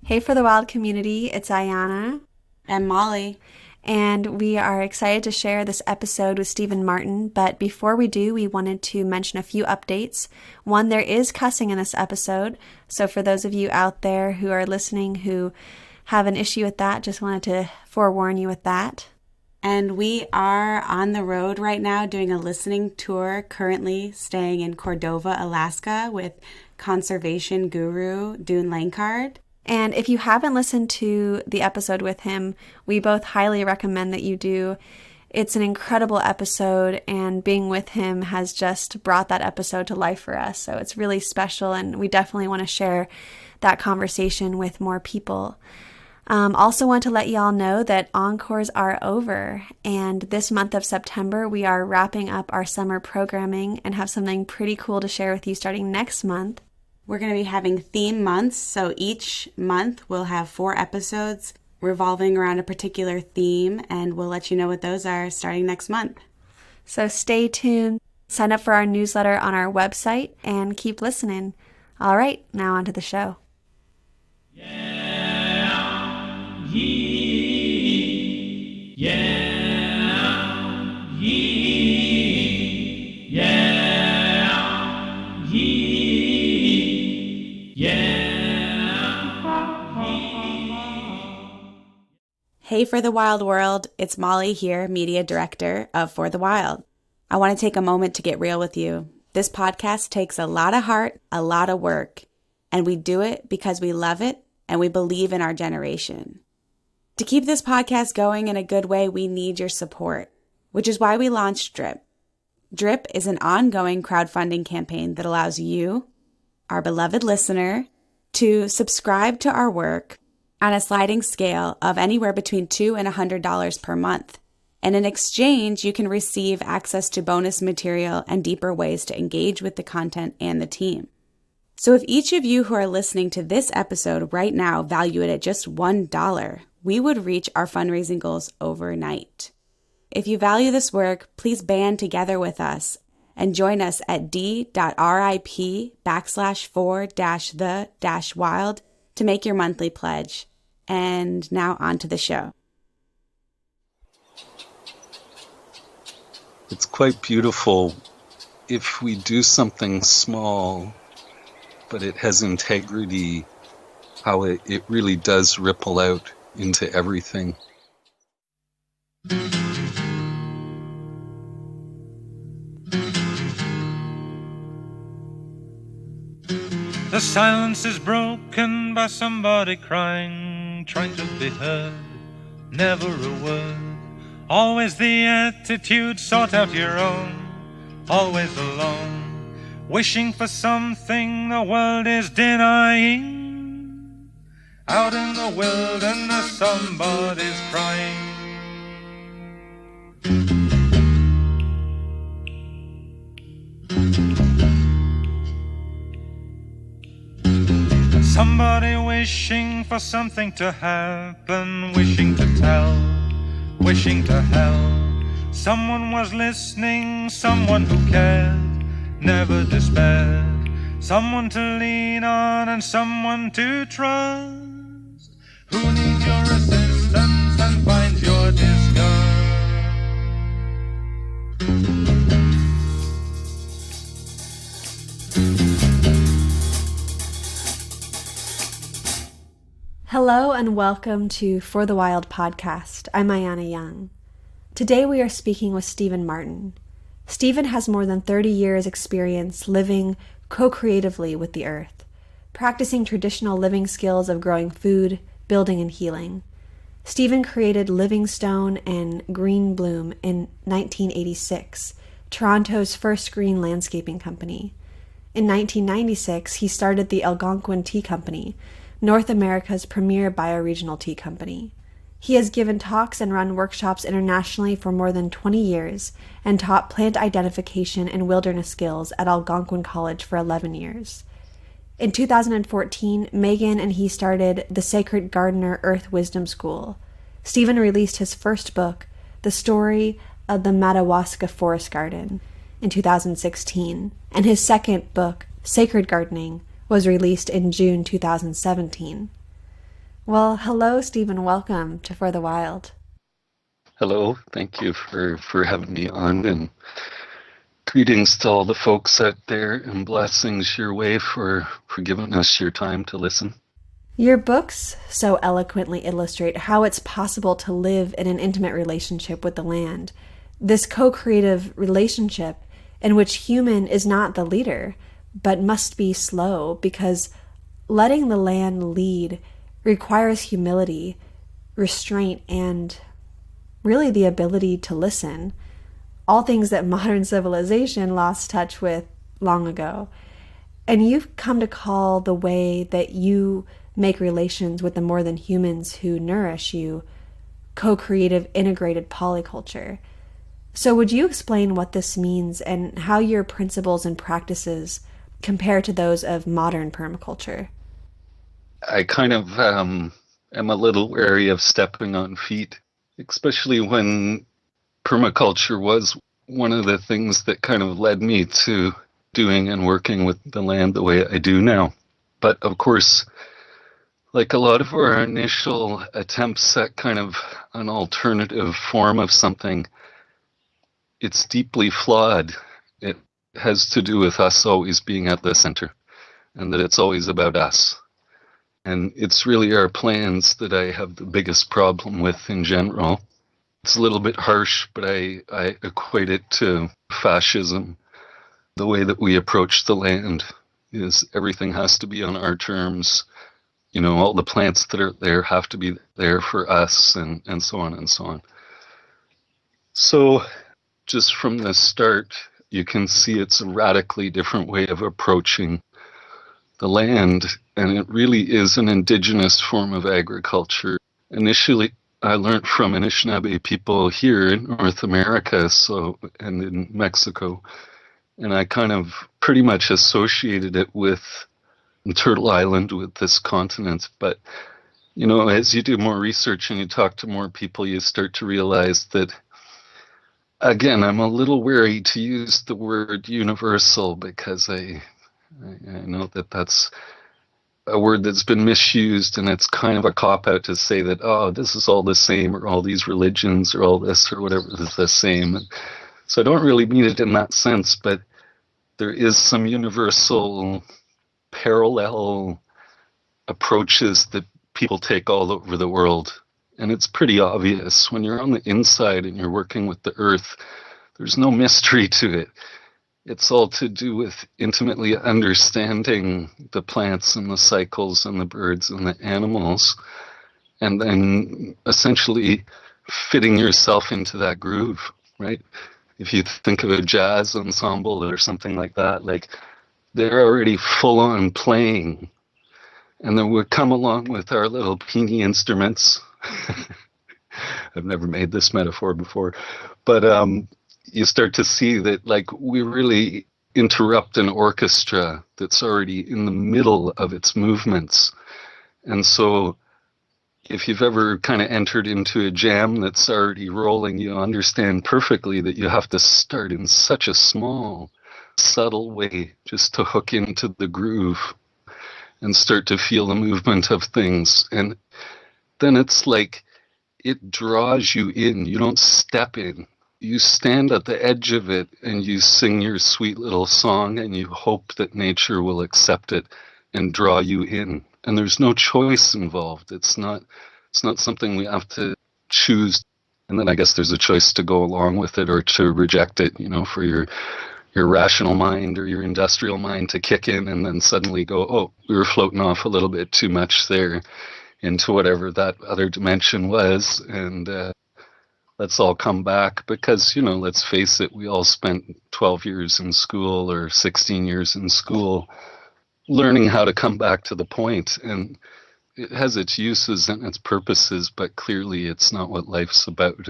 Hey for the Wild community, it's Ayana. And Molly. And we are excited to share this episode with Steven Martyn, but before we do, we wanted to mention a few updates. One, there is cussing in this episode, so for those of you out there who are listening who have an issue with that, just wanted to forewarn you with that. And we are on the road right now doing a listening tour, currently staying in Cordova, Alaska with conservation guru Dune Lankard. And if you haven't listened to the episode with him, we both highly recommend that you do. It's an incredible episode, and being with him has just brought that episode to life for us. So it's really special, and we definitely want to share that conversation with more people. Also want to let y'all know that encores are over, and this month of September, we are wrapping up our summer programming and have something pretty cool to share with you starting next month. We're going to be having theme months, so each month we'll have 4 episodes revolving around a particular theme, and we'll let you know what those are starting next month. So stay tuned, sign up for our newsletter on our website, and keep listening. All right, now on to the show. Yeah, he, yeah, he, yeah. Hey for the Wild World, it's Molly here, Media Director of For the Wild. I want to take a moment to get real with you. This podcast takes a lot of heart, a lot of work, and we do it because we love it and we believe in our generation. To keep this podcast going in a good way, we need your support, which is why we launched Drip. Drip is an ongoing crowdfunding campaign that allows you, our beloved listener, to subscribe to our work on a sliding scale of anywhere between $2 and $100 per month. And in exchange, you can receive access to bonus material and deeper ways to engage with the content and the team. So if each of you who are listening to this episode right now value it at just $1, we would reach our fundraising goals overnight. If you value this work, please band together with us and join us at d.rip/for-the-wild to make your monthly pledge. And now on to the show. It's quite beautiful if we do something small, but it has integrity, how it really does ripple out into everything. The silence is broken by somebody crying, trying to be heard, never a word. Always the attitude, sort out your own, always alone, wishing for something the world is denying. Out in the wilderness somebody's crying. Somebody wishing for something to happen, wishing to tell, wishing to help. Someone was listening, someone who cared, never despaired. Someone to lean on and someone to trust, who needs your assistance and finds your disgust. Hello and welcome to For the Wild podcast. I'm Ayana Young. Today we are speaking with Steven Martyn. Steven has more than 30 years experience living co-creatively with the earth, practicing traditional living skills of growing food, building, and healing. Steven created Livingstone and Green Bloom in 1986, Toronto's first green landscaping company. In 1996, he started the Algonquin Tea Company, North America's premier bioregional tea company. He has given talks and run workshops internationally for more than 20 years and taught plant identification and wilderness skills at Algonquin College for 11 years. In 2014, Megan and he started the Sacred Gardener Earth Wisdom School. Steven released his first book, The Story of the Madawaska Forest Garden, in 2016, and his second book, Sacred Gardening, was released in June 2017. Well, hello, Stephen. Welcome to For the Wild. Hello, thank you for having me on, and greetings to all the folks out there, and blessings your way for giving us your time to listen. Your books so eloquently illustrate how it's possible to live in an intimate relationship with the land, this co-creative relationship in which human is not the leader, but must be slow, because letting the land lead requires humility, restraint, and really the ability to listen, all things that modern civilization lost touch with long ago. And you've come to call the way that you make relations with the more than humans who nourish you co-creative integrated polyculture. So would you explain what this means and how your principles and practices compare to those of modern permaculture? I kind of am a little wary of stepping on feet, especially when permaculture was one of the things that kind of led me to doing and working with the land the way I do now. But of course, like a lot of our initial attempts at kind of an alternative form of something, it's deeply flawed. It has to do with us always being at the center, and that it's always about us. And it's really our plans that I have the biggest problem with in general. It's a little bit harsh, but I equate it to fascism. The way that we approach the land is everything has to be on our terms. You know, all the plants that are there have to be there for us, and so on and so on. So just from the start, you can see it's a radically different way of approaching the land, and it really is an indigenous form of agriculture. Initially, I learned from Anishinaabe people here in North America, and in Mexico, and I kind of pretty much associated it with Turtle Island, with this continent. But, you know, as you do more research and you talk to more people, you start to realize that, again, I'm a little wary to use the word universal, because I know that that's a word that's been misused, and it's kind of a cop-out to say that, oh, this is all the same, or all these religions, or all this, or whatever is the same. And so I don't really mean it in that sense, but there is some universal parallel approaches that people take all over the world. And it's pretty obvious. When you're on the inside and you're working with the earth, there's no mystery to it. It's all to do with intimately understanding the plants and the cycles and the birds and the animals, and then essentially fitting yourself into that groove, right? If you think of a jazz ensemble or something like that, like they're already full on playing, and then we come along with our little peony instruments. I've never made this metaphor before, but you start to see that, like, we really interrupt an orchestra that's already in the middle of its movements. And so if you've ever kind of entered into a jam that's already rolling, you understand perfectly that you have to start in such a small, subtle way just to hook into the groove and start to feel the movement of things. And then it's like it draws you in. You don't step in. You stand at the edge of it and you sing your sweet little song, and you hope that nature will accept it and draw you in. And there's no choice involved. It's not something we have to choose. And then I guess there's a choice to go along with it or to reject it, you know, for your rational mind or your industrial mind to kick in and then suddenly go, oh, we were floating off a little bit too much there into whatever that other dimension was. And let's all come back, because, you know, let's face it, we all spent 12 years in school or 16 years in school learning how to come back to the point. And it has its uses and its purposes, but clearly it's not what life's about.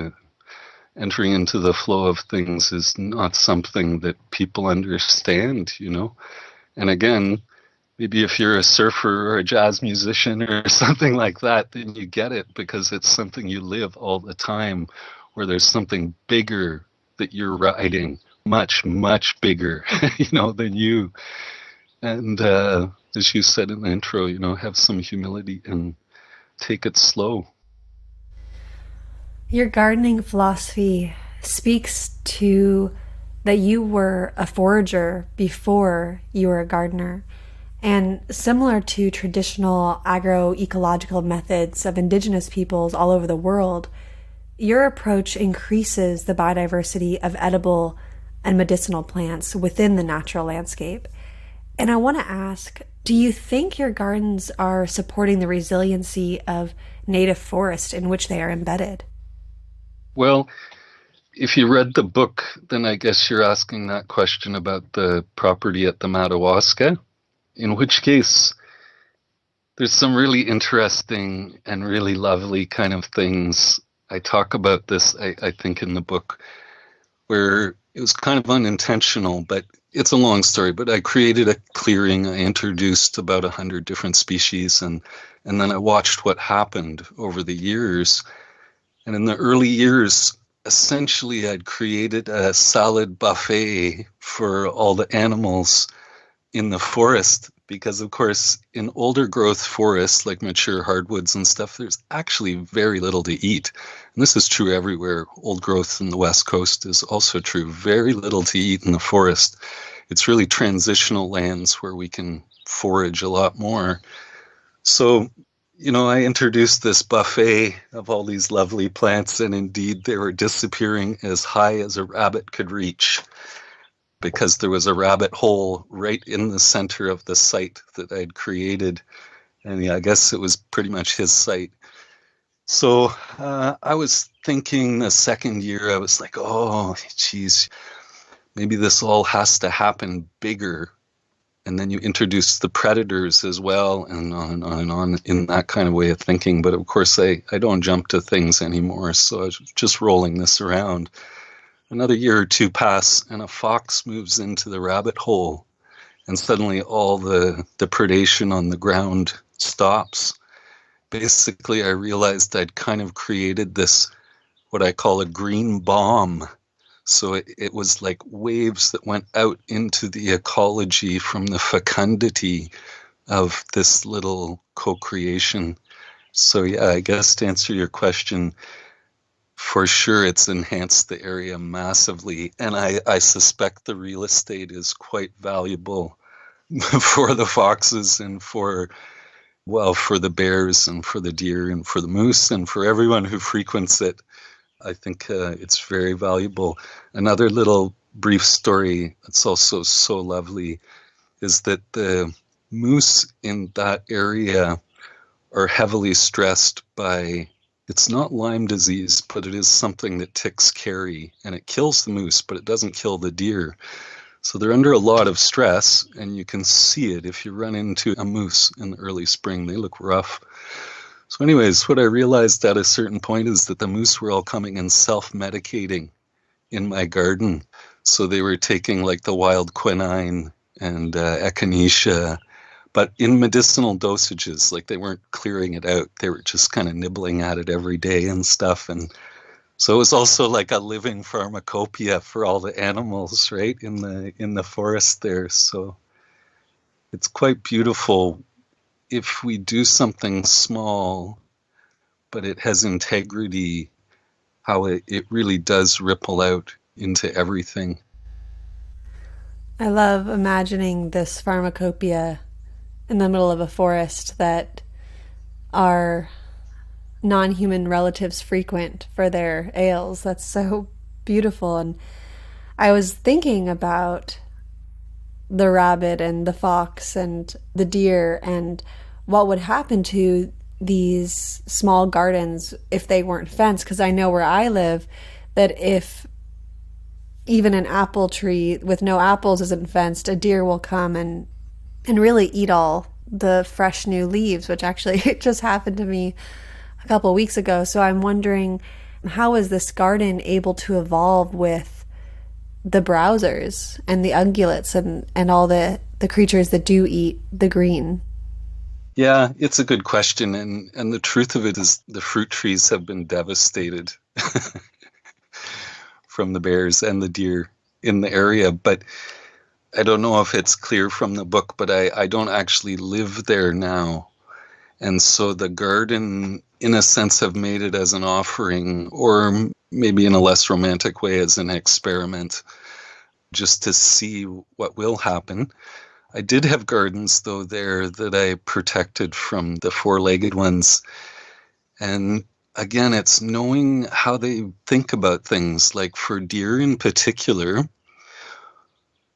Entering into the flow of things is not something that people understand, you know. And again, maybe if you're a surfer or a jazz musician or something like that, then you get it, because it's something you live all the time, where there's something bigger that you're riding, much, much bigger, you know, than you. And as you said in the intro, you know, have some humility and take it slow. Your gardening philosophy speaks to that you were a forager before you were a gardener. And similar to traditional agroecological methods of indigenous peoples all over the world, your approach increases the biodiversity of edible and medicinal plants within the natural landscape. And I want to ask, do you think your gardens are supporting the resiliency of native forest in which they are embedded? Well, if you read the book, then I guess you're asking that question about the property at the Madawaska, in which case there's some really interesting and really lovely kind of things. I talk about this, I think, in the book, where it was kind of unintentional, but it's a long story. But I created a clearing. I introduced about 100 different species, and then I watched what happened over the years. And in the early years, essentially, I'd created a salad buffet for all the animals in the forest, because, of course, in older growth forests, like mature hardwoods and stuff, there's actually very little to eat. And this is true everywhere. Old growth in the West Coast is also true. Very little to eat in the forest. It's really transitional lands where we can forage a lot more. So, I introduced this buffet of all these lovely plants, and indeed they were disappearing as high as a rabbit could reach, because there was a rabbit hole right in the center of the site that I'd created. And I guess it was pretty much his site. So I was thinking the second year, I was like, oh, geez, maybe this all has to happen bigger. And then you introduce the predators as well, and on and on and on, in that kind of way of thinking. But of course, I don't jump to things anymore. So I was just rolling this around. Another year or two pass, and a fox moves into the rabbit hole, and suddenly all the predation on the ground stops. Basically, I realized I'd kind of created this, what I call a green bomb. So it was like waves that went out into the ecology from the fecundity of this little co-creation. So yeah, I guess to answer your question, for sure it's enhanced the area massively. And I suspect the real estate is quite valuable for the foxes and for the bears and for the deer and for the moose and for everyone who frequents it. I think it's very valuable. Another little brief story that's also so lovely is that the moose in that area are heavily stressed by, it's not Lyme disease, but it is something that ticks carry, and it kills the moose, but it doesn't kill the deer. So they're under a lot of stress, and you can see it if you run into a moose in the early spring. They look rough. So anyways, what I realized at a certain point is that the moose were all coming and self-medicating in my garden. So they were taking like the wild quinine and echinacea, but in medicinal dosages. Like they weren't clearing it out. They were just kind of nibbling at it every day and stuff. And so it was also like a living pharmacopoeia for all the animals, right, in the forest there. So it's quite beautiful. If we do something small, but it has integrity, how it really does ripple out into everything. I love imagining this pharmacopoeia in the middle of a forest that our non-human relatives frequent for their ales. That's so beautiful. And I was thinking about the rabbit and the fox and the deer and what would happen to these small gardens if they weren't fenced. Because I know where I live that if even an apple tree with no apples isn't fenced, a deer will come and really eat all the fresh new leaves, which actually it just happened to me a couple of weeks ago. So I'm wondering, how is this garden able to evolve with the browsers and the ungulates and all the creatures that do eat the green? Yeah, it's a good question. And the truth of it is the fruit trees have been devastated from the bears and the deer in the area. But I don't know if it's clear from the book, but I don't actually live there now. And so the garden, in a sense, have made it as an offering, or maybe in a less romantic way as an experiment, just to see what will happen. I did have gardens, though, there that I protected from the four-legged ones. And again, it's knowing how they think about things, like for deer in particular.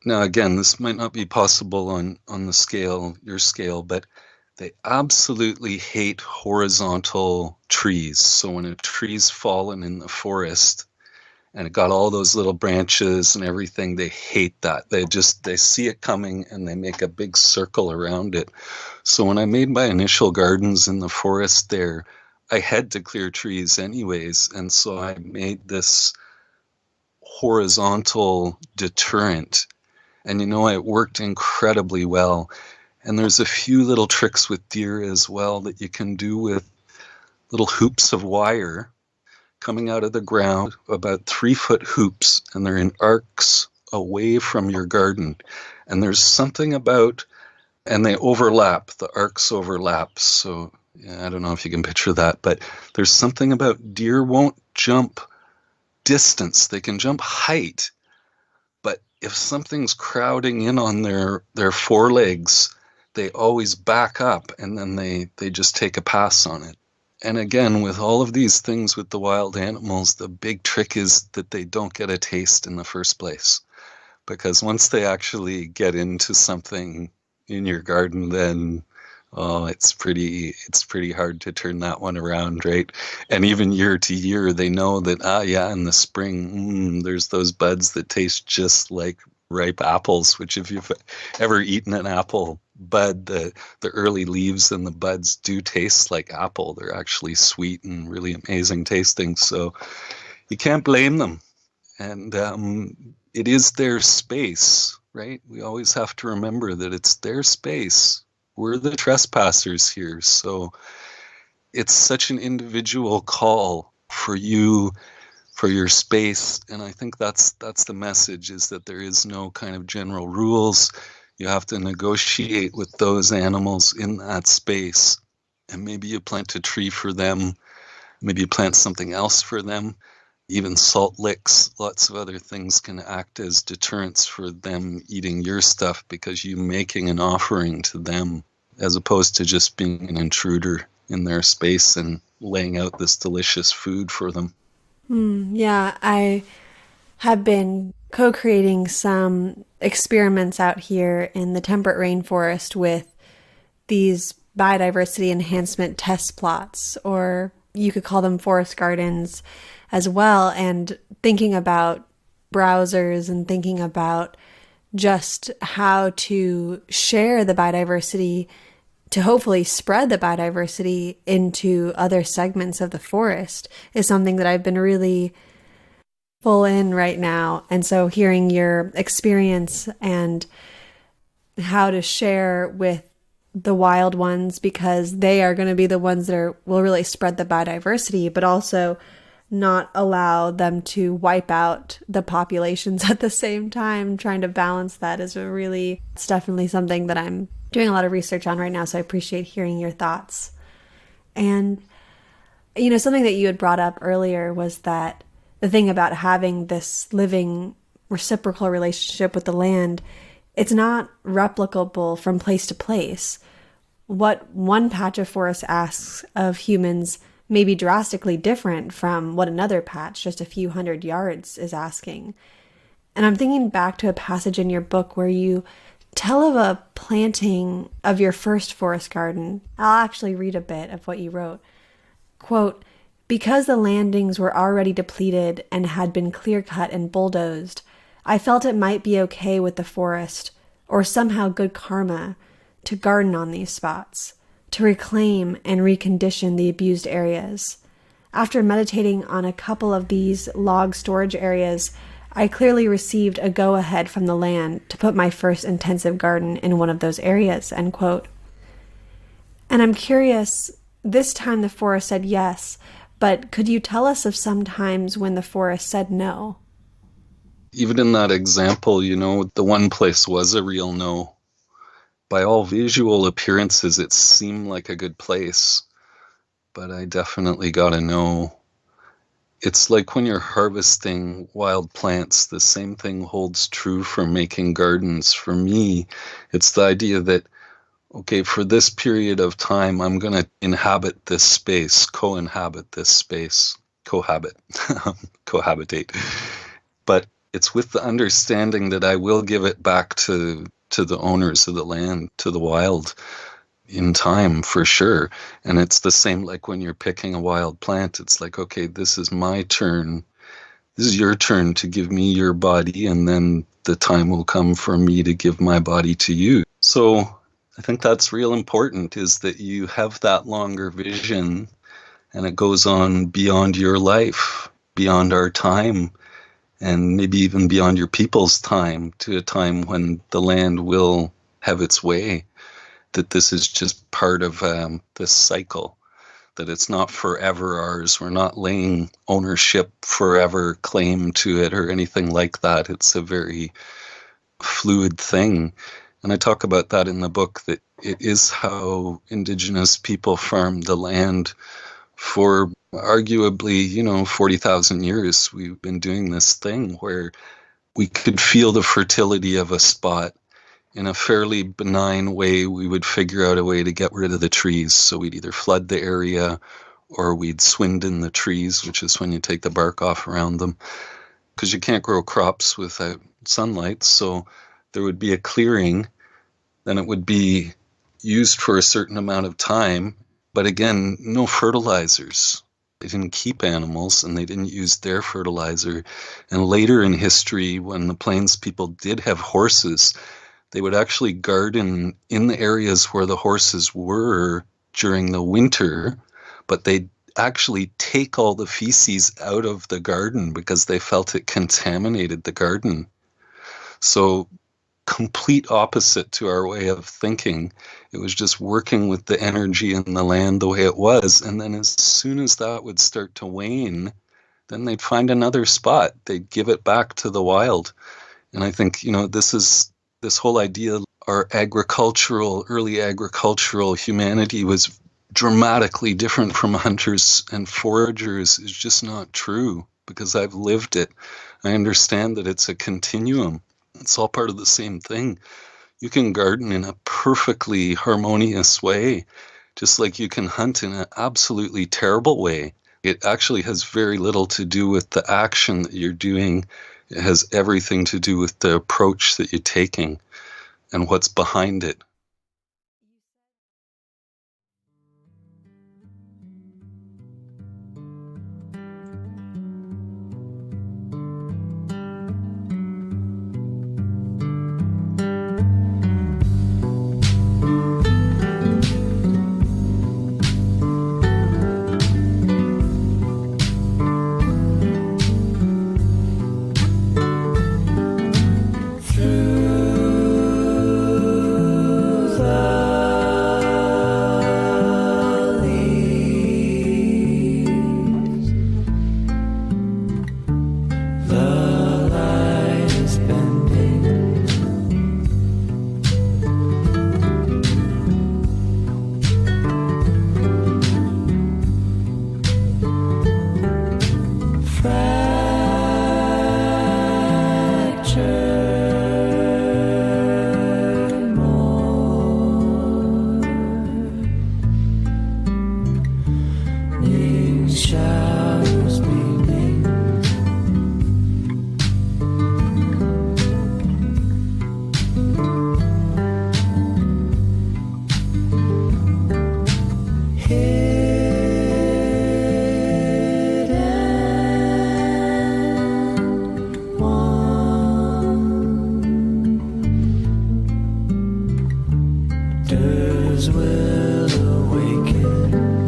Now, again, this might not be possible on the scale, your scale, but they absolutely hate horizontal trees. So when a tree's fallen in the forest and it got all those little branches and everything, they hate that. They see it coming and they make a big circle around it. So when I made my initial gardens in the forest there, I had to clear trees anyways. And so I made this horizontal deterrent. And it worked incredibly well. And there's a few little tricks with deer as well that you can do with little hoops of wire coming out of the ground, about 3-foot hoops, and they're in arcs away from your garden. And there's something about, and they overlap, the arcs overlap. So yeah, I don't know if you can picture that, but there's something about deer won't jump distance. They can jump height. But if something's crowding in on their forelegs, they always back up and then they just take a pass on it. And again, with all of these things with the wild animals, the big trick is that they don't get a taste in the first place. Because once they actually get into something in your garden, then it's pretty hard to turn that one around, right? And even year to year, they know that, in the spring, there's those buds that taste just like ripe apples, which if you've ever eaten an apple bud, the early leaves and the buds do taste like apple. They're actually sweet and really amazing tasting. So you can't blame them. And it is their space, right? We always have to remember that it's their space. We're the trespassers here. So it's such an individual call for you, for your space. And I think that's the message, is that there is no kind of general rules. You have to negotiate with those animals in that space. And maybe you plant a tree for them. Maybe you plant something else for them. Even salt licks, lots of other things can act as deterrents for them eating your stuff, because you're making an offering to them as opposed to just being an intruder in their space and laying out this delicious food for them. Yeah, I have been co-creating some experiments out here in the temperate rainforest with these biodiversity enhancement test plots, or you could call them forest gardens as well, and thinking about browsers and thinking about just how to share the biodiversity to hopefully spread the biodiversity into other segments of the forest is something that I've been really full in right now. And so hearing your experience and how to share with the wild ones, because they are going to be the ones that will really spread the biodiversity, but also not allow them to wipe out the populations at the same time. Trying to balance that it's definitely something that I'm doing a lot of research on right now. So I appreciate hearing your thoughts. And, something that you had brought up earlier was that the thing about having this living reciprocal relationship with the land, it's not replicable from place to place. What one patch of forest asks of humans may be drastically different from what another patch, just a few hundred yards, is asking. And I'm thinking back to a passage in your book where you tell of a planting of your first forest garden. I'll actually read a bit of what you wrote. Quote, "Because the landings were already depleted and had been clear-cut and bulldozed, I felt it might be okay with the forest, or somehow good karma, to garden on these spots, to reclaim and recondition the abused areas. After meditating on a couple of these log storage areas, I clearly received a go-ahead from the land to put my first intensive garden in one of those areas," end quote. And I'm curious, this time the forest said yes, but could you tell us of some times when the forest said no? Even in that example, the one place was a real no. by all visual appearances, it seemed like a good place, but I definitely got to know. It's like when you're harvesting wild plants, the same thing holds true for making gardens. For me, it's the idea that, okay, for this period of time, I'm going to inhabit this space, co-inhabit this space, cohabitate. But it's with the understanding that I will give it back to the owners of the land, to the wild, in time, for sure. And it's the same like when you're picking a wild plant. It's like, okay, this is my turn. This is your turn to give me your body, and then the time will come for me to give my body to you. So I think that's real important, is that you have that longer vision, and it goes on beyond your life, beyond our time, and maybe even beyond your people's time, to a time when the land will have its way. That this is just part of this cycle, that it's not forever ours. We're not laying ownership forever claim to it or anything like that. It's a very fluid thing. And I talk about that in the book, that it is how Indigenous people farmed the land for arguably, 40,000 years. We've been doing this thing where we could feel the fertility of a spot. In a fairly benign way, we would figure out a way to get rid of the trees. So we'd either flood the area or we'd swindon the trees, which is when you take the bark off around them, because you can't grow crops without sunlight. So there would be a clearing, then it would be used for a certain amount of time. But again, no fertilizers. They didn't keep animals, and they didn't use their fertilizer. And later in history, when the Plains people did have horses, they would actually garden in the areas where the horses were during the winter, but they'd actually take all the feces out of the garden because they felt it contaminated the garden. So complete opposite to our way of thinking. It was just working with the energy in the land the way it was. And then as soon as that would start to wane, then they'd find another spot. They'd give it back to the wild. And I think, this whole idea, our early agricultural humanity was dramatically different from hunters and foragers, is just not true, because I've lived it. I understand that it's a continuum. It's all part of the same thing. You can garden in a perfectly harmonious way, just like you can hunt in an absolutely terrible way. It actually has very little to do with the action that you're doing. It has everything to do with the approach that you're taking and what's behind it. Will awaken.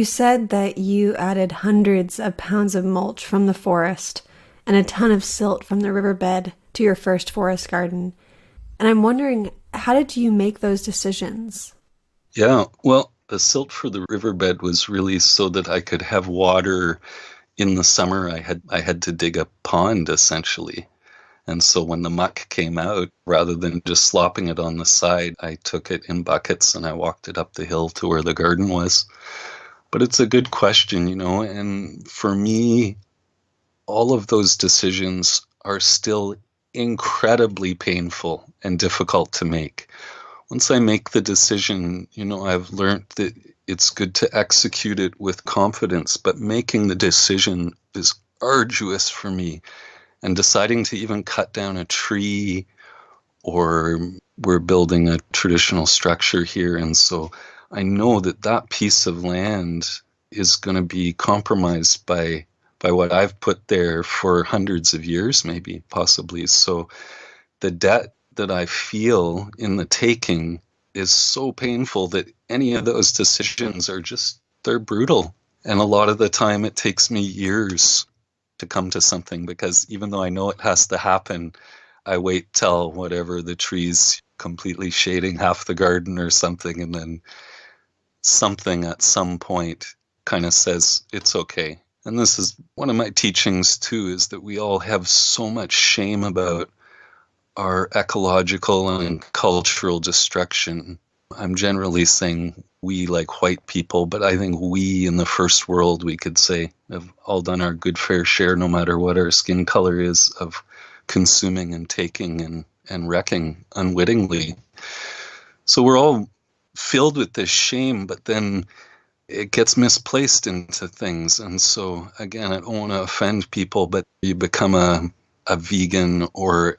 You said that you added hundreds of pounds of mulch from the forest and a ton of silt from the riverbed to your first forest garden. And I'm wondering, how did you make those decisions? Yeah, well, the silt for the riverbed was really so that I could have water in the summer. I had to dig a pond, essentially. And so when the muck came out, rather than just slopping it on the side, I took it in buckets and I walked it up the hill to where the garden was. But it's a good question, and for me, all of those decisions are still incredibly painful and difficult to make. Once I make the decision, I've learned that it's good to execute it with confidence, but making the decision is arduous for me. And deciding to even cut down a tree, or we're building a traditional structure here. And so I know that piece of land is going to be compromised by what I've put there for hundreds of years, maybe, possibly. So the debt that I feel in the taking is so painful that any of those decisions they're brutal. And a lot of the time it takes me years to come to something, because even though I know it has to happen, I wait till whatever, the trees completely shading half the garden or something, and then something at some point kind of says it's okay. And this is one of my teachings too, is that we all have so much shame about our ecological and cultural destruction. I'm generally saying we, like white people, but I think we in the first world, we could say, have all done our good fair share, no matter what our skin color is, of consuming and taking and wrecking unwittingly. So we're all filled with this shame, but then it gets misplaced into things. And so, again, I don't want to offend people, but you become a vegan or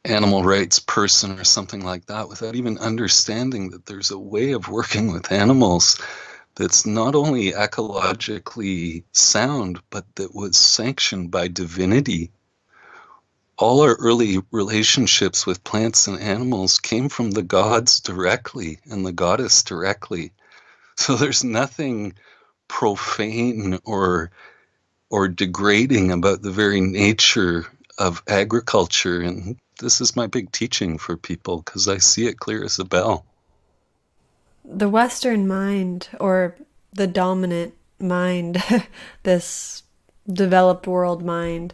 animal rights person or something like that without even understanding that there's a way of working with animals that's not only ecologically sound, but that was sanctioned by divinity. All our early relationships with plants and animals came from the gods directly and the goddess directly. So there's nothing profane or degrading about the very nature of agriculture. And this is my big teaching for people, because I see it clear as a bell. The Western mind, or the dominant mind, this developed world mind,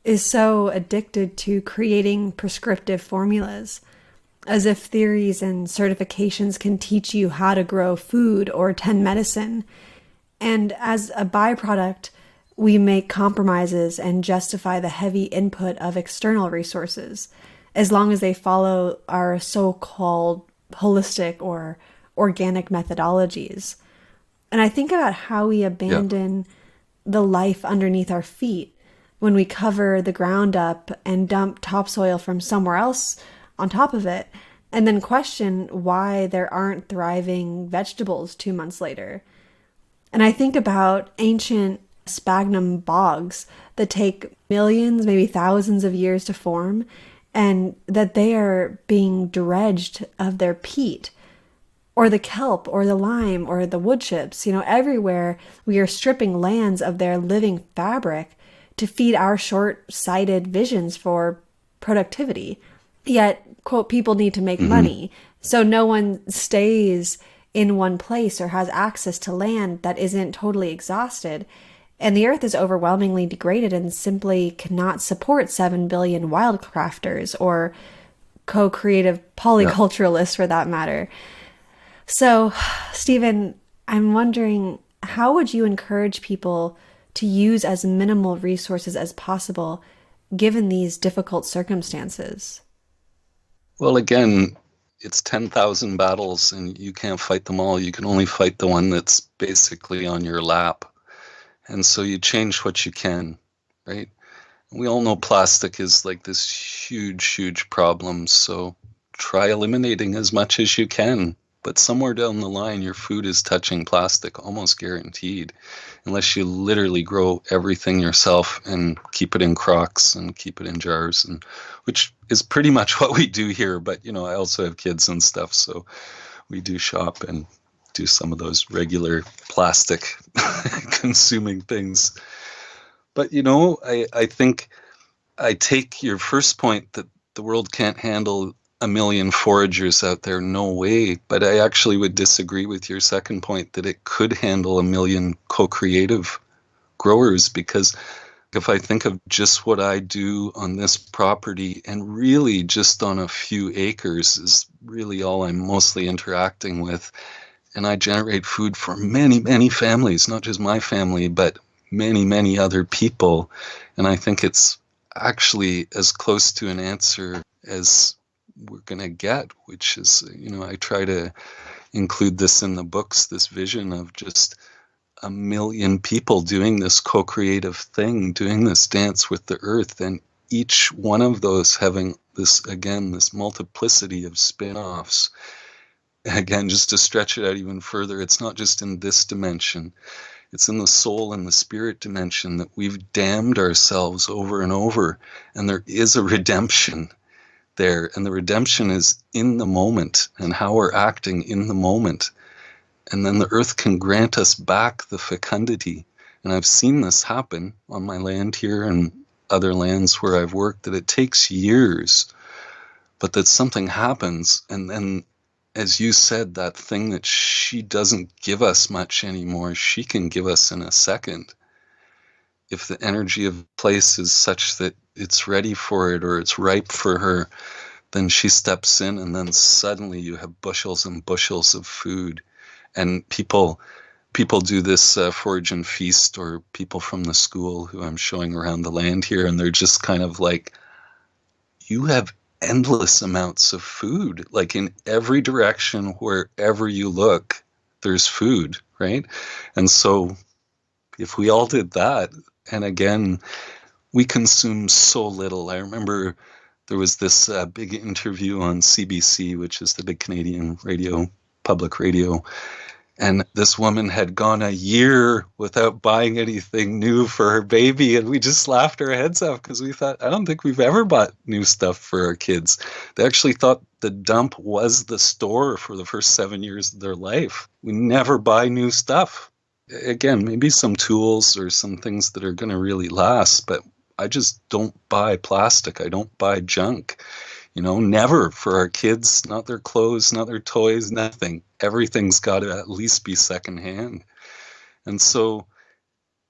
is so addicted to creating prescriptive formulas, as if theories and certifications can teach you how to grow food or tend medicine. And as a byproduct, we make compromises and justify the heavy input of external resources, as long as they follow our so-called holistic or organic methodologies. And I think about how we abandon the life underneath our feet when we cover the ground up and dump topsoil from somewhere else on top of it, and then question why there aren't thriving vegetables 2 months later. And I think about ancient sphagnum bogs that take millions, maybe thousands of years to form, and that they are being dredged of their peat, or the kelp, or the lime, or the wood chips. Everywhere we are stripping lands of their living fabric to feed our short-sighted visions for productivity. Yet, quote, people need to make money, so no one stays in one place or has access to land that isn't totally exhausted. And the earth is overwhelmingly degraded and simply cannot support 7 billion wildcrafters or co-creative polyculturalists for that matter. So, Steven, I'm wondering, how would you encourage people to use as minimal resources as possible given these difficult circumstances? Well, again, it's 10,000 battles and you can't fight them all. You can only fight the one that's basically on your lap. And so you change what you can, right? We all know plastic is like this huge, huge problem. So try eliminating as much as you can. But somewhere down the line, your food is touching plastic, almost guaranteed, unless you literally grow everything yourself and keep it in crocks and keep it in jars, and which is pretty much what we do here. But, I also have kids and stuff, so we do shop and do some of those regular plastic consuming things. But, I think I take your first point that the world can't handle a million foragers out there. No way. But I actually would disagree with your second point that it could handle a million co-creative growers, because if I think of just what I do on this property, and really just on a few acres is really all I'm mostly interacting with, and I generate food for many, many families, not just my family, but many, many other people. And I think it's actually as close to an answer as we're going to get, which is, I try to include this in the books, this vision of just a million people doing this co-creative thing, doing this dance with the earth, and each one of those having this multiplicity of spin-offs. Again, just to stretch it out even further, it's not just in this dimension, it's in the soul and the spirit dimension that we've damned ourselves over and over, and there is a redemption there, and the redemption is in the moment and how we're acting in the moment. And then the earth can grant us back the fecundity. And I've seen this happen on my land here and other lands where I've worked, that it takes years, but that something happens. And then, as you said, that thing that she doesn't give us much anymore, she can give us in a second. If the energy of the place is such that it's ready for it or it's ripe for her, then she steps in, and then suddenly you have bushels and bushels of food. And people do this forage and feast, or people from the school who I'm showing around the land here, and they're just kind of like, you have endless amounts of food. Like in every direction, wherever you look, there's food, right? And so if we all did that, and again, we consume so little. I remember there was this big interview on CBC, which is the big Canadian public radio, and this woman had gone a year without buying anything new for her baby, and we just laughed our heads off because we thought, I don't think we've ever bought new stuff for our kids. They actually thought the dump was the store for the first 7 years of their life. We never buy new stuff. Again, maybe some tools or some things that are going to really last, but I just don't buy plastic. I don't buy junk. Never for our kids, not their clothes, not their toys, nothing. Everything's got to at least be secondhand. And so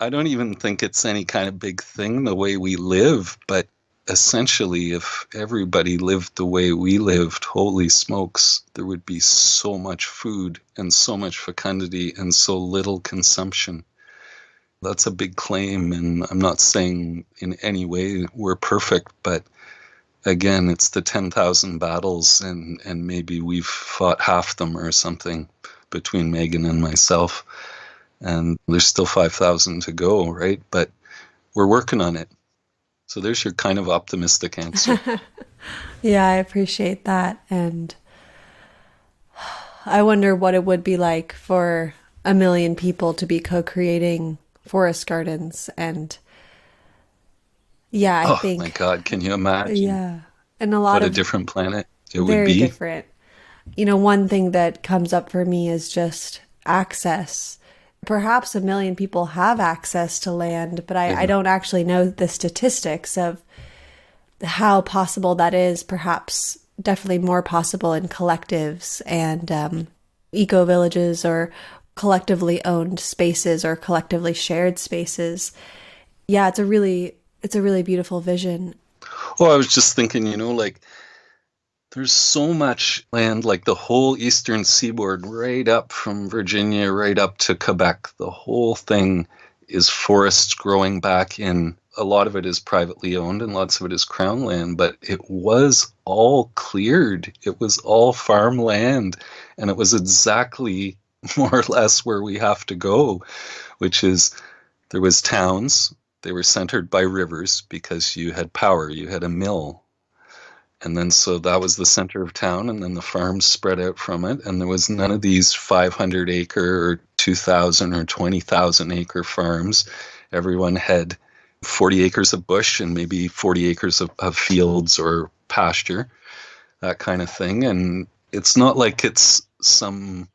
I don't even think it's any kind of big thing the way we live, but essentially if everybody lived the way we lived, holy smokes, there would be so much food and so much fecundity and so little consumption. That's a big claim, and I'm not saying in any way we're perfect, but again, it's the 10,000 battles, and maybe we've fought half them or something between Megan and myself. And there's still 5,000 to go, right? But we're working on it. So there's your kind of optimistic answer. Yeah, I appreciate that. And I wonder what it would be like for a million people to be co-creating forest gardens. And yeah, I think. Oh my God, can you imagine? Yeah. And what a different planet it would be. Very different. One thing that comes up for me is just access. Perhaps a million people have access to land, but I don't actually know the statistics of how possible that is. Perhaps definitely more possible in collectives and eco-villages or collectively owned spaces or collectively shared spaces. Yeah, it's a really beautiful vision. Oh, I was just thinking, there's so much land, like the whole eastern seaboard, right up from Virginia, right up to Quebec. The whole thing is forests growing back in. A lot of it is privately owned and lots of it is crown land, but it was all cleared. It was all farmland, and it was exactly more or less where we have to go, which is there was towns. They were centered by rivers because you had power, you had a mill. And then so that was the center of town, and then the farms spread out from it. And there was none of these 500 acre or 2,000 or 20,000 acre farms. Everyone had 40 acres of bush and maybe 40 acres of fields or pasture, that kind of thing. And it's not like it's some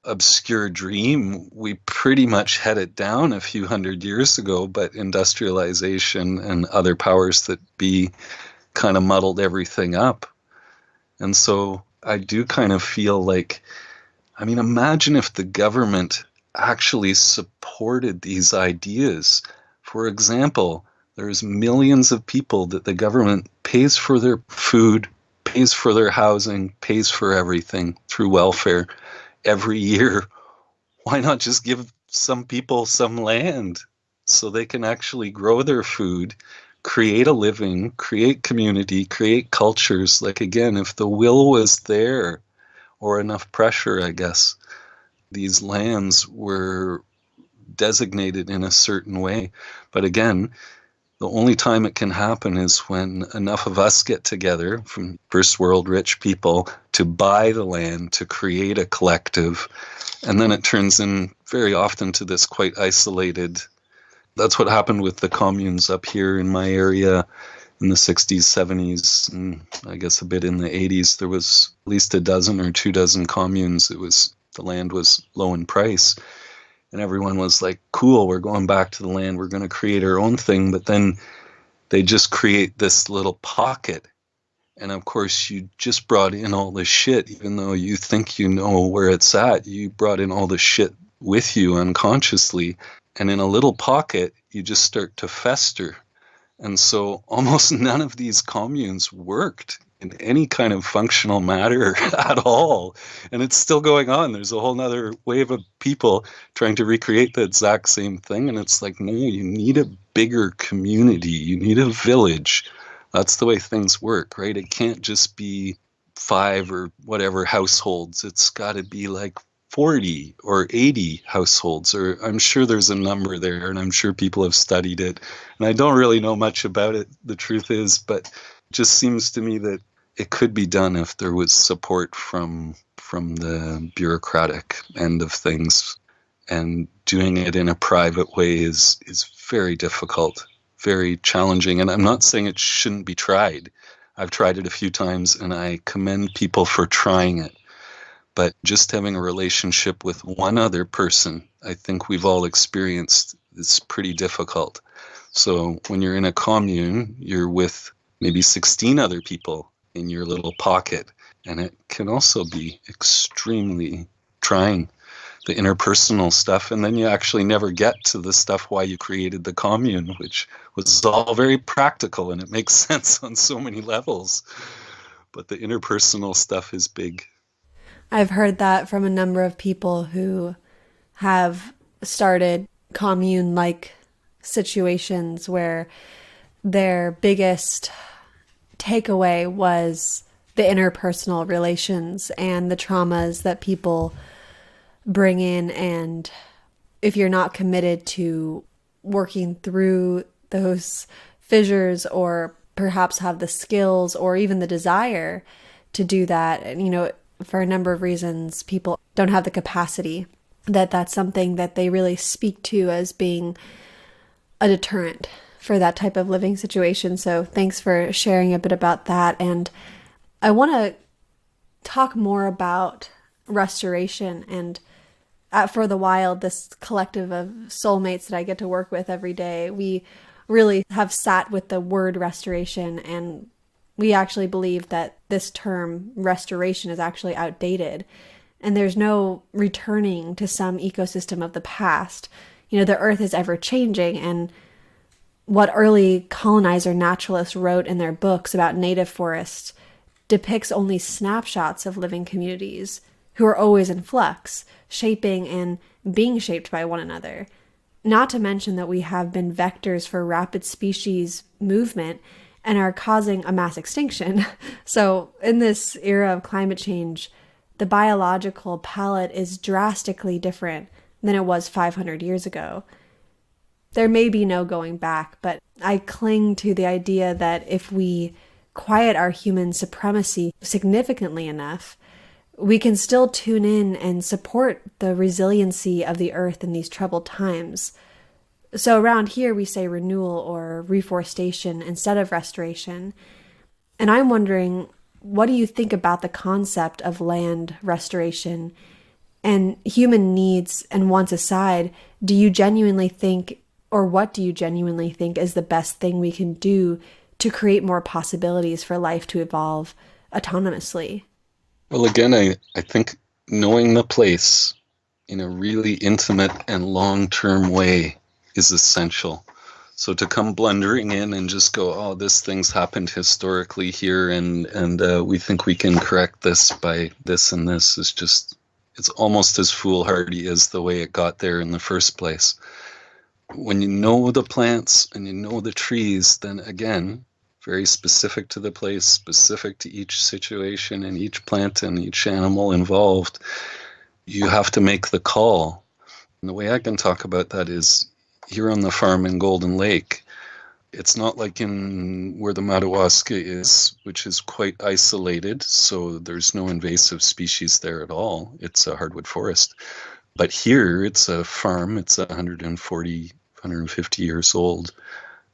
obscure dream. We pretty much had it down a few hundred years ago, but industrialization and other powers that be kind of muddled everything up. And so I do kind of feel like, I mean, imagine if the government actually supported these ideas. For example, there's millions of people that the government pays for their food, pays for their housing, pays for everything through welfare every year. Why not just give some people some land so they can actually grow their food, create a living, create community, create cultures? Like, again, if the will was there or enough pressure, I guess, these lands were designated in a certain way. But again, the only time it can happen is when enough of us get together from first world rich people to buy the land, to create a collective. And then it turns in very often to this quite isolated. That's what happened with the communes up here in my area in the 60s, 70s, and I guess a bit in the 80s. There was at least a dozen or 24 communes. The land was low in price. And everyone was like, cool, we're going back to the land. We're going to create our own thing. But then they just create this little pocket. And of course, you just brought in all this shit, even though you think you know where it's at. You brought in all the shit with you unconsciously. And in a little pocket, you just start to fester. And so almost none of these communes worked in any kind of functional matter at all. And it's still going on. There's a whole nother wave of people trying to recreate the exact same thing. And it's like, no, you need a bigger community. You need a village. That's the way things work, right? It can't just be 5 or whatever households. It's got to be like 40 or 80 households, or I'm sure there's a number there, and I'm sure people have studied it. And I don't really know much about it, the truth is, but it just seems to me that it could be done if there was support from the bureaucratic end of things. And doing it in a private way is very difficult, very challenging. And I'm not saying it shouldn't be tried. I've tried it a few times, and I commend people for trying it. But just having a relationship with one other person, I think we've all experienced, it's pretty difficult. So when you're in a commune, you're with maybe 16 other people in your little pocket. And it can also be extremely trying, the interpersonal stuff. And then you actually never get to the stuff why you created the commune, which was all very practical, and it makes sense on so many levels. But the interpersonal stuff is big. I've heard that from a number of people who have started commune-like situations where their biggest takeaway was the interpersonal relations and the traumas that people bring in. And if you're not committed to working through those fissures, or perhaps have the skills or even the desire to do that, and, you know, for a number of reasons, people don't have the capacity, that's something that they really speak to as being a deterrent for that type of living situation. So thanks for sharing a bit about that. And I want to talk more about restoration. And at For the Wild, this collective of soulmates that I get to work with every day, we really have sat with the word restoration, and we actually believe that this term restoration is actually outdated, and there's no returning to some ecosystem of the past. You know, the earth is ever changing, and what early colonizer naturalists wrote in their books about native forests depicts only snapshots of living communities who are always in flux, shaping and being shaped by one another. Not to mention that we have been vectors for rapid species movement and are causing a mass extinction. So in this era of climate change, the biological palette is drastically different than it was 500 years ago. There may be no going back, but I cling to the idea that if we quiet our human supremacy significantly enough, we can still tune in and support the resiliency of the earth in these troubled times. So around here, we say renewal or reforestation instead of restoration. And I'm wondering, what do you think about the concept of land restoration And human needs and wants aside, do you genuinely think, or what do you genuinely think is the best thing we can do to create more possibilities for life to evolve autonomously? Well, again, I think knowing the place in a really intimate and long-term way is essential. So to come blundering in and just go, oh, this thing's happened historically here, and we think we can correct this by this and this, is just, it's almost as foolhardy as the way it got there in the first place. When you know the plants and you know the trees, then again, very specific to the place, specific to each situation and each plant and each animal involved, you have to make the call. And the way I can talk about that is here on the farm in Golden Lake. It's not like in where the Madawaska is, which is quite isolated, so there's no invasive species there at all. It's a hardwood forest. But here, it's a farm. It's 140, 150 years old.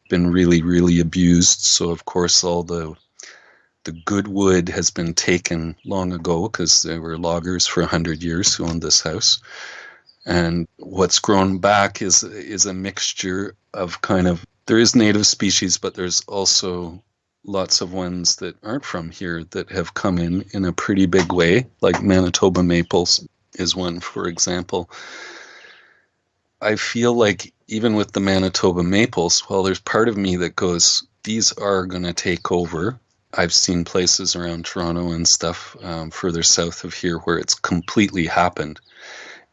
Been really, really abused. So, of course, all the good wood has been taken long ago because there were loggers for 100 years who owned this house. And what's grown back is a mixture of kind of, there is native species, but there's also lots of ones that aren't from here that have come in a pretty big way, like Manitoba maples is one, for example. I feel like even with the Manitoba maples, well, there's part of me that goes, these are going to take over. I've seen places around Toronto and stuff further south of here where it's completely happened.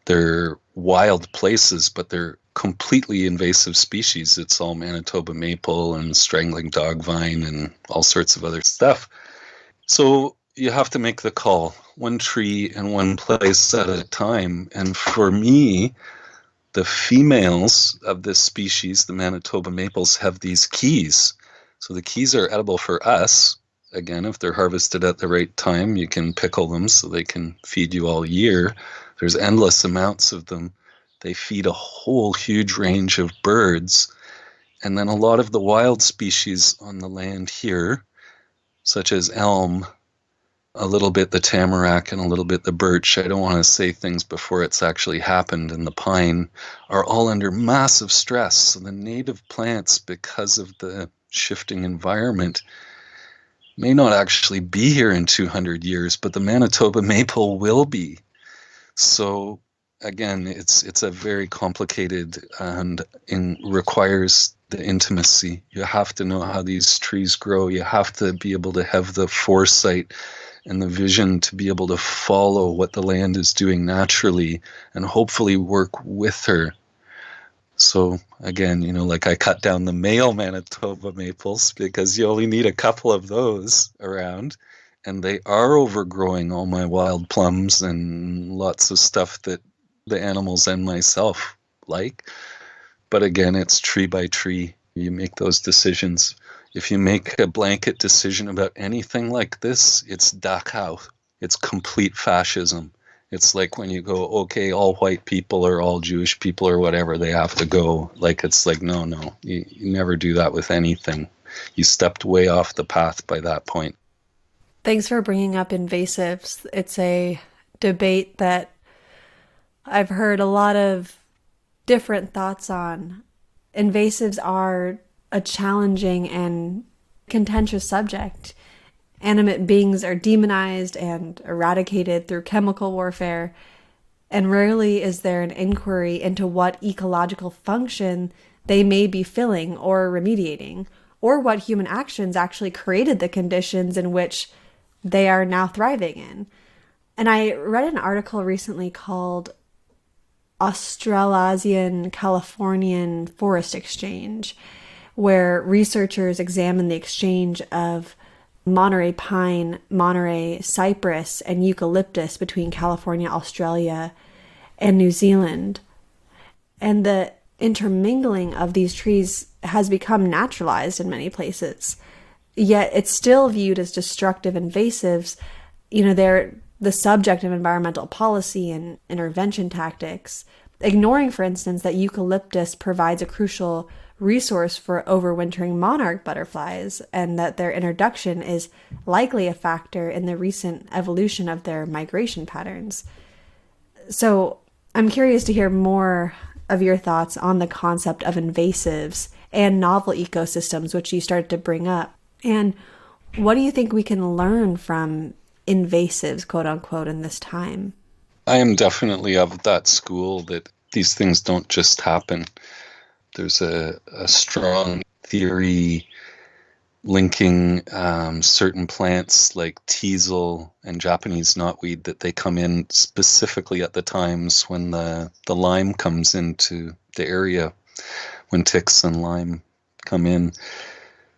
They're wild places, but they're completely invasive species. It's all Manitoba maple and strangling dog vine and all sorts of other stuff. So you have to make the call, one tree and one place at a time. And for me, the females of this species, the Manitoba maples, have these keys. So the keys are edible for us. Again, if they're harvested at the right time, you can pickle them so they can feed you all year. There's endless amounts of them. They feed a whole huge range of birds. And then a lot of the wild species on the land here, such as elm, a little bit the tamarack, and a little bit the birch, I don't want to say things before it's actually happened, and the pine, are all under massive stress. So the native plants, because of the shifting environment, may not actually be here in 200 years, but the Manitoba maple will be. So again, it's a very complicated and requires the intimacy. You have to know how these trees grow. You have to be able to have the foresight and the vision to be able to follow what the land is doing naturally and hopefully work with her. So again, like I cut down the male Manitoba maples because you only need a couple of those around. And they are overgrowing all my wild plums and lots of stuff that the animals and myself like. But again, it's tree by tree. You make those decisions. If you make a blanket decision about anything like this, it's Dachau. It's complete fascism. It's like when you go, okay, all white people or all Jewish people or whatever, they have to go. Like, it's like, no, you never do that with anything. You stepped way off the path by that point. Thanks for bringing up invasives. It's a debate that I've heard a lot of different thoughts on. Invasives are a challenging and contentious subject. Animate beings are demonized and eradicated through chemical warfare, and rarely is there an inquiry into what ecological function they may be filling or remediating, or what human actions actually created the conditions in which they are now thriving in. And I read an article recently called Australasian Californian Forest Exchange, where researchers examine the exchange of Monterey pine, Monterey cypress, and eucalyptus between California, Australia, and New Zealand. And the intermingling of these trees has become naturalized in many places. Yet it's still viewed as destructive invasives. They're the subject of environmental policy and intervention tactics, ignoring, for instance, that eucalyptus provides a crucial resource for overwintering monarch butterflies, and that their introduction is likely a factor in the recent evolution of their migration patterns. So I'm curious to hear more of your thoughts on the concept of invasives and novel ecosystems, which you started to bring up. And what do you think we can learn from invasives, quote unquote, in this time? I am definitely of that school that these things don't just happen. There's a strong theory linking certain plants like teasel and Japanese knotweed that they come in specifically at the times when the lime comes into the area, when ticks and lime come in.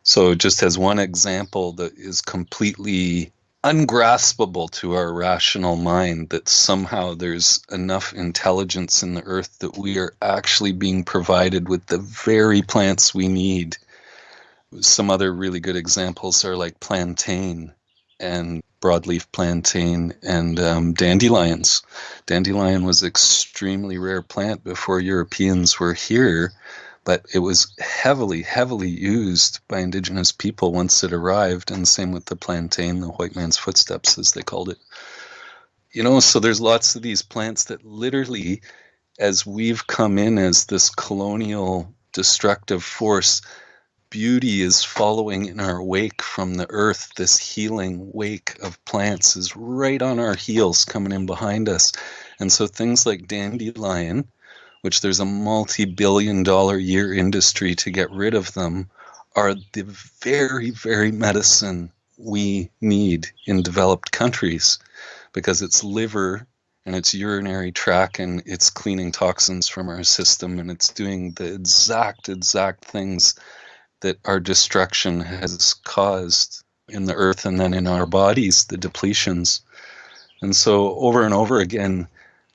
So just as one example that is completely ungraspable to our rational mind, that somehow there's enough intelligence in the earth that we are actually being provided with the very plants we need. Some other really good examples are like plantain and broadleaf plantain and dandelions. Dandelion was an extremely rare plant before Europeans were here, but it was heavily, heavily used by indigenous people once it arrived, and same with the plantain, the white man's footsteps, as they called it. You know, so there's lots of these plants that literally, as we've come in as this colonial destructive force, beauty is following in our wake from the earth. This healing wake of plants is right on our heels coming in behind us. And so things like dandelion, which there's a multi-billion-dollar year industry to get rid of them, are the very, very medicine we need in developed countries, because it's liver and it's urinary tract and it's cleaning toxins from our system, and it's doing the exact things that our destruction has caused in the earth and then in our bodies, the depletions. And so over and over again,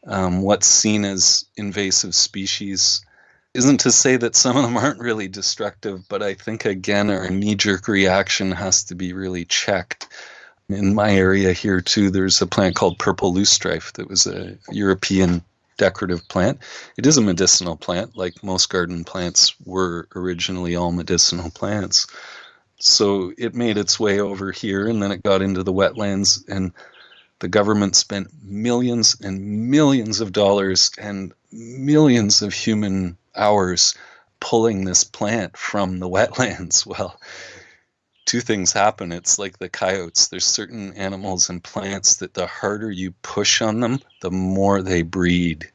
what's seen as invasive species isn't to say that some of them aren't really destructive, but I think, again, our knee-jerk reaction has to be really checked. In my area here, too, there's a plant called purple loosestrife that was a European decorative plant. It is a medicinal plant, like most garden plants were originally all medicinal plants. So it made its way over here, and then it got into the wetlands, and the government spent millions and millions of dollars and millions of human hours pulling this plant from the wetlands. Well, two things happen. It's like the coyotes. There's certain animals and plants that the harder you push on them, the more they breed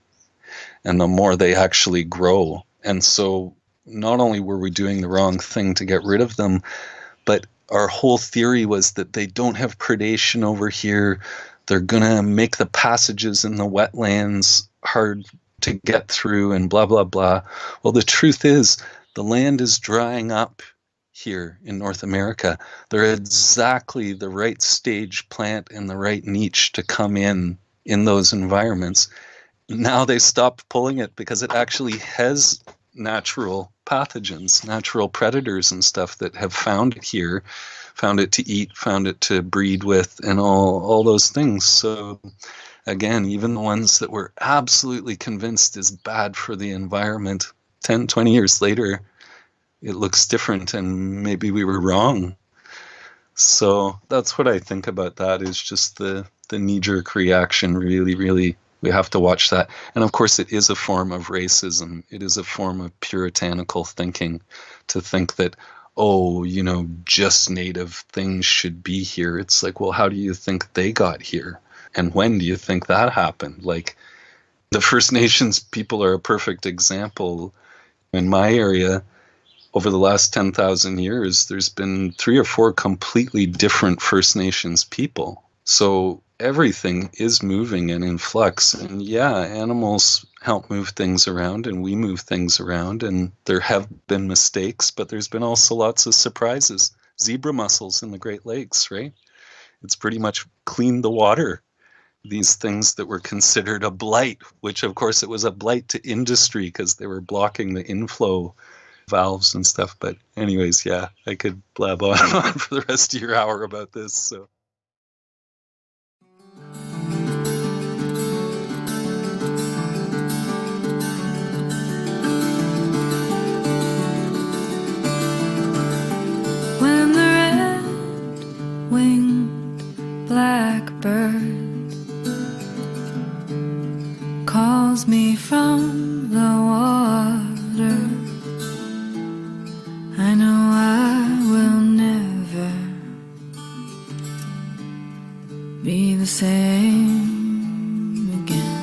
and the more they actually grow. And so not only were we doing the wrong thing to get rid of them, but our whole theory was that they don't have predation over here. They're going to make the passages in the wetlands hard to get through and blah, blah, blah. Well, the truth is the land is drying up here in North America. They're exactly the right stage plant and the right niche to come in those environments. Now they stopped pulling it because it actually has natural pathogens, natural predators and stuff that have found it here, found it to eat, found it to breed with, and all those things. So again, even the ones that we're absolutely convinced is bad for the environment, 10, 20 years later, it looks different, and maybe we were wrong. So that's what I think about that, is just the knee-jerk reaction. Really, really, we have to watch that. And of course, it is a form of racism. It is a form of puritanical thinking to think that, oh, you know, just native things should be here. It's like, well, how do you think they got here? And when do you think that happened? Like, the First Nations people are a perfect example. In my area, over the last 10,000 years, there's been 3 or 4 completely different First Nations people. So everything is moving and in flux. And yeah, animals help move things around, and we move things around, and there have been mistakes, but there's been also lots of surprises. Zebra mussels in the Great Lakes, right? It's pretty much cleaned the water. These things that were considered a blight, which of course it was a blight to industry because they were blocking the inflow valves and stuff. But anyways, yeah, I could blab on and on for the rest of your hour about this. So. When the red-winged blackbird calls me from the water. I know I will never be the same again.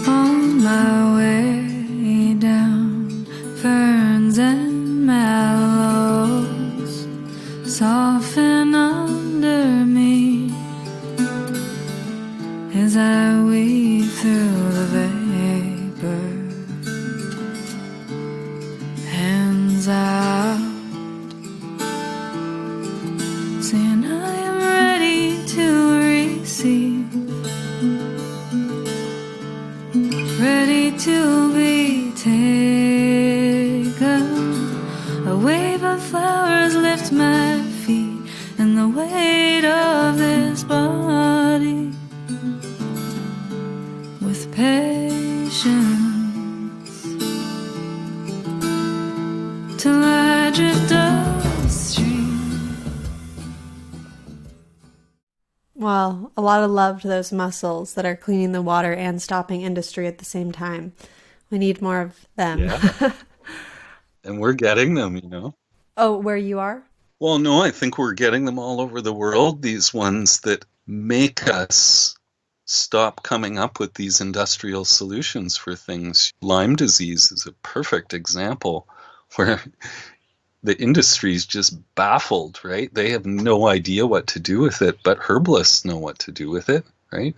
On my way down, ferns and mallows soften under me as I weave through the vapor. Hands out, saying I am ready to receive, ready to be taken. A wave of flowers lift my feet, and the weight of this body with patience till I drift upstream. Well, a lot of love to those mussels that are cleaning the water and stopping industry at the same time. We need more of them. Yeah. And we're getting them, you know. Oh, where you are? Well, no, I think we're getting them all over the world, these ones that make us stop coming up with these industrial solutions for things. Lyme disease is a perfect example where the industry's just baffled, right? They have no idea what to do with it, but herbalists know what to do with it, right?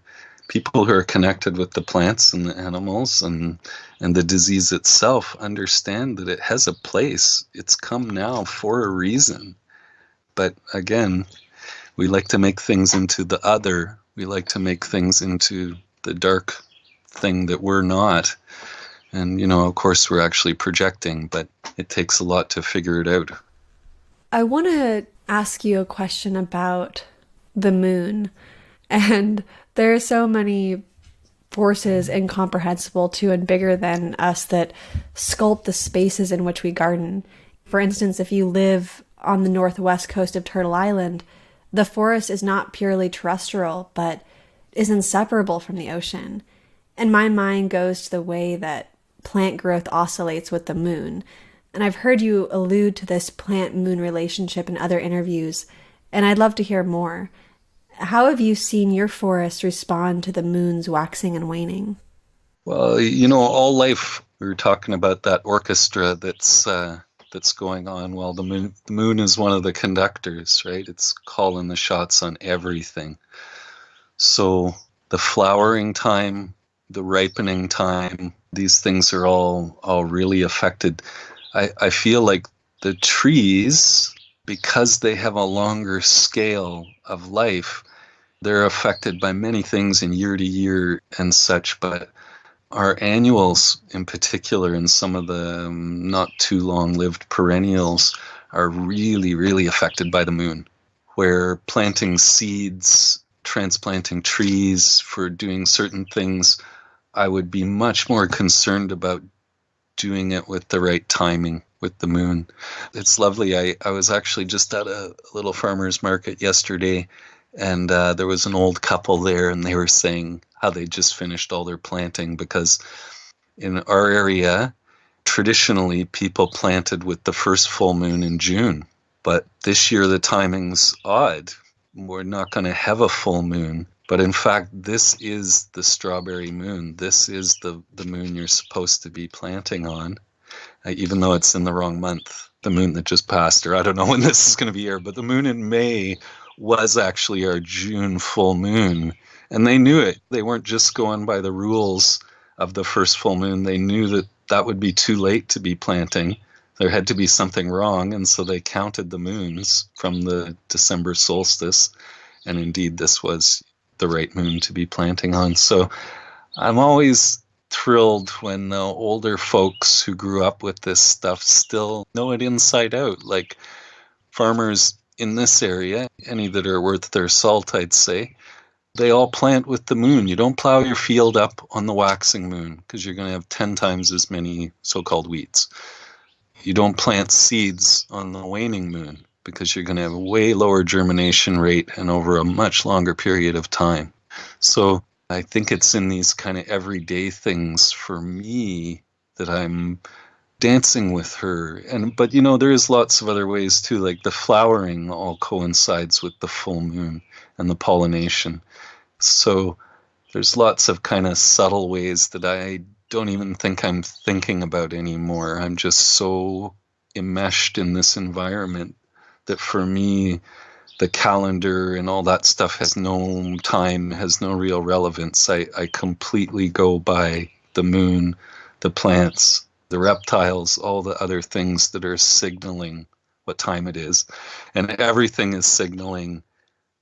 People who are connected with the plants and the animals and the disease itself understand that it has a place. It's come now for a reason. But again, we like to make things into the other. We like to make things into the dark thing that we're not. And, you know, of course, we're actually projecting, but it takes a lot to figure it out. I want to ask you a question about the moon. And there are so many forces incomprehensible to and bigger than us that sculpt the spaces in which we garden. For instance, if you live on the northwest coast of Turtle Island, the forest is not purely terrestrial, but is inseparable from the ocean. And my mind goes to the way that plant growth oscillates with the moon. And I've heard you allude to this plant-moon relationship in other interviews, and I'd love to hear more. How have you seen your forest respond to the moon's waxing and waning? Well, you know, all life, we were talking about that orchestra that's going on. Well, the moon is one of the conductors, right? It's calling the shots on everything. So the flowering time, the ripening time, these things are all really affected. I feel like the trees, because they have a longer scale of life, they're affected by many things in year to year and such, but our annuals in particular and some of the not too long-lived perennials are really, really affected by the moon, where planting seeds, transplanting trees for doing certain things, I would be much more concerned about doing it with the right timing with the moon. It's lovely. I was actually just at a little farmer's market yesterday, and there was an old couple there, and they were saying how they just finished all their planting, because in our area, traditionally people planted with the first full moon in June. But this year the timing's odd. We're not going to have a full moon. But in fact, this is the strawberry moon. This is the moon you're supposed to be planting on, even though it's in the wrong month. The moon that just passed, or I don't know when this is going to be here, but the moon in May was actually our June full moon. And they knew it. They weren't just going by the rules of the first full moon. They knew that that would be too late to be planting. There had to be something wrong, and so they counted the moons from the December solstice. And indeed, this was the right moon to be planting on. So I'm always thrilled when the older folks who grew up with this stuff still know it inside out. Like farmers in this area, any that are worth their salt, I'd say, they all plant with the moon. You don't plow your field up on the waxing moon because you're going to have 10 times as many so-called weeds. You don't plant seeds on the waning moon because you're going to have a way lower germination rate and over a much longer period of time. So I think it's in these kind of everyday things for me that I'm dancing with her. But there is lots of other ways too, like the flowering all coincides with the full moon and the pollination. So there's lots of kind of subtle ways that I don't even think I'm thinking about anymore. I'm just so enmeshed in this environment that for me, the calendar and all that stuff has no time, has no real relevance. I completely go by the moon, the plants, the reptiles, all the other things that are signaling what time it is. And everything is signaling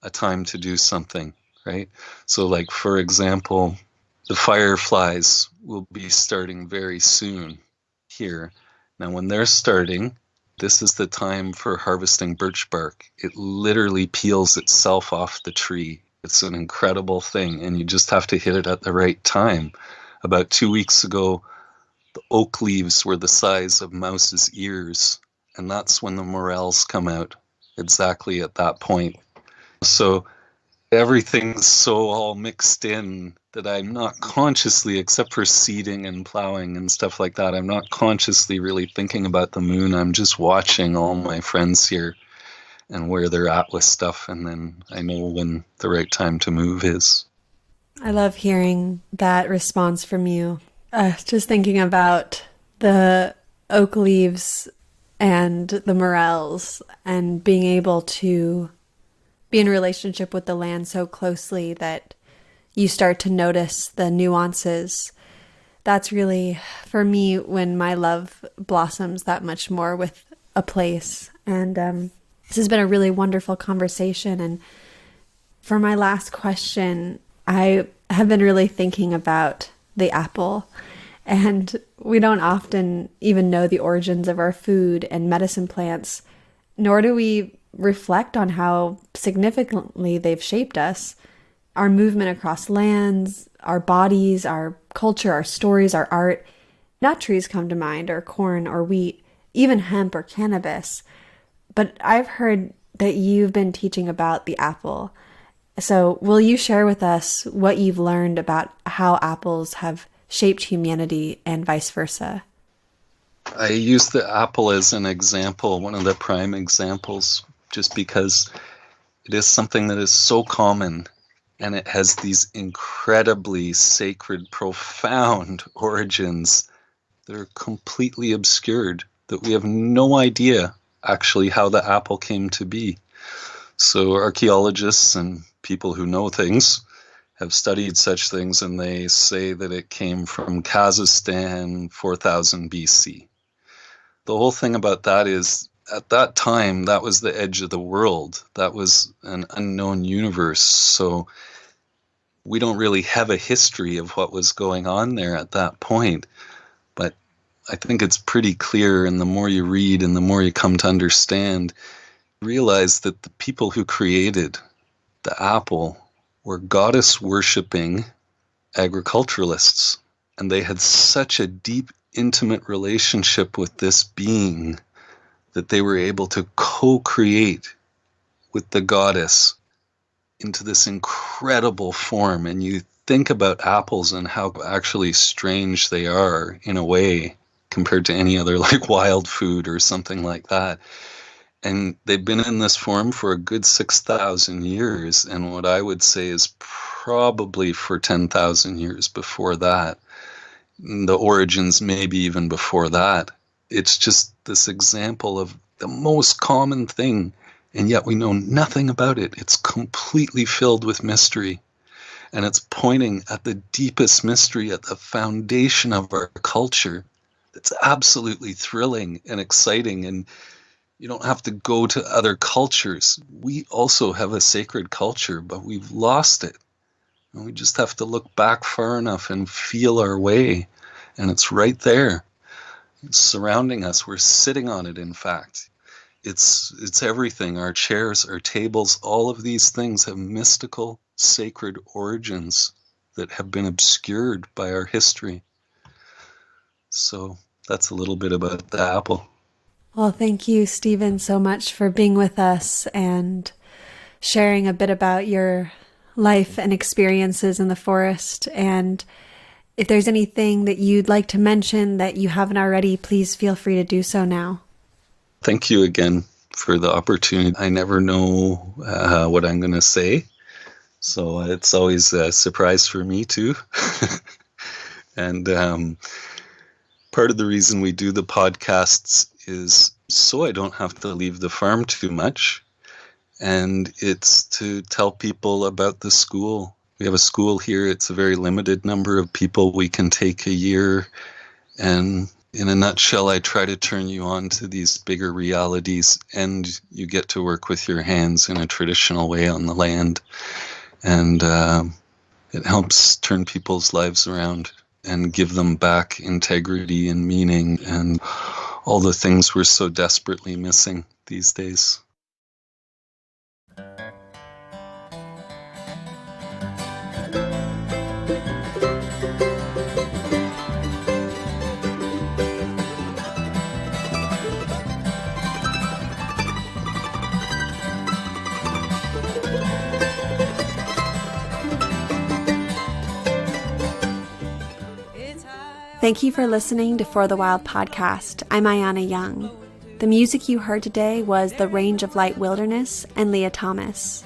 a time to do something, right? So like, for example, the fireflies will be starting very soon here. Now, when they're starting, this is the time for harvesting birch bark. It literally peels itself off the tree. It's an incredible thing, and you just have to hit it at the right time. About 2 weeks ago, the oak leaves were the size of mouse's ears, and that's when the morels come out, exactly at that point. So everything's so all mixed in that I'm not consciously, except for seeding and plowing and stuff like that, I'm not consciously really thinking about the moon. I'm just watching all my friends here and where they're at with stuff, and then I know when the right time to move is. I love hearing that response from you. Just thinking about the oak leaves and the morels and being able to be in a relationship with the land so closely that you start to notice the nuances. That's really, for me, when my love blossoms that much more with a place. And this has been a really wonderful conversation. And for my last question, I have been really thinking about the apple. And we don't often even know the origins of our food and medicine plants, nor do we reflect on how significantly they've shaped us. Our movement across lands, our bodies, our culture, our stories, our art. Nut trees come to mind, or corn or wheat, even hemp or cannabis. But I've heard that you've been teaching about the apple. So will you share with us what you've learned about how apples have shaped humanity and vice versa? I use the apple as an example, one of the prime examples, just because it is something that is so common, and it has these incredibly sacred, profound origins that are completely obscured, that we have no idea actually how the apple came to be. So archaeologists and people who know things have studied such things, and they say that it came from Kazakhstan 4000 BC. The whole thing about that is, at that time, that was the edge of the world. That was an unknown universe. So we don't really have a history of what was going on there at that point. But I think it's pretty clear, and the more you read and the more you come to understand, realize that the people who created the apple were goddess-worshipping agriculturalists. And they had such a deep, intimate relationship with this being that they were able to co-create with the goddess into this incredible form. And you think about apples and how actually strange they are in a way compared to any other like wild food or something like that. And they've been in this form for a good 6,000 years. And what I would say is probably for 10,000 years before that. The origins maybe even before that. It's just this example of the most common thing, and yet we know nothing about it. It's completely filled with mystery, and it's pointing at the deepest mystery, at the foundation of our culture. It's absolutely thrilling and exciting, and you don't have to go to other cultures. We also have a sacred culture, but we've lost it. And we just have to look back far enough and feel our way, and it's right there. It's surrounding us. We're sitting on it, in fact. It's everything. Our chairs, our tables, all of these things have mystical, sacred origins that have been obscured by our history. So that's a little bit about the apple. Well, thank you, Steven, so much for being with us and sharing a bit about your life and experiences in the forest. And if there's anything that you'd like to mention that you haven't already, please feel free to do so now. Thank you again for the opportunity. I never know what I'm going to say, so it's always a surprise for me too. And part of the reason we do the podcasts is so I don't have to leave the farm too much, and it's to tell people about the school. We have a school here. It's a very limited number of people we can take a year, and in a nutshell, I try to turn you on to these bigger realities, and you get to work with your hands in a traditional way on the land. And it helps turn people's lives around and give them back integrity and meaning and all the things we're so desperately missing these days. Thank you for listening to For the Wild podcast. I'm Ayana Young. The music you heard today was The Range of Light Wilderness and Leah Thomas.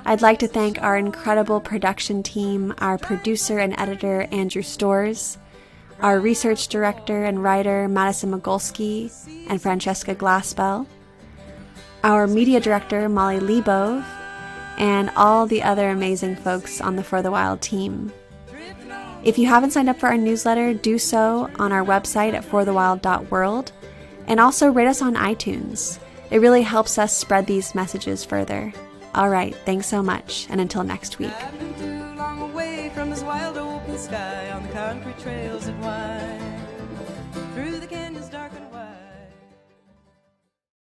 I'd like to thank our incredible production team, our producer and editor, Andrew Storrs, our research director and writer, Madison Mogolsky and Francesca Glassbell, our media director, Molly Lebove, and all the other amazing folks on the For the Wild team. If you haven't signed up for our newsletter, do so on our website at forthewild.world, and also rate us on iTunes. It really helps us spread these messages further. All right, thanks so much, and until next week. I've been too long away from this wild open sky on the concrete trails that wind.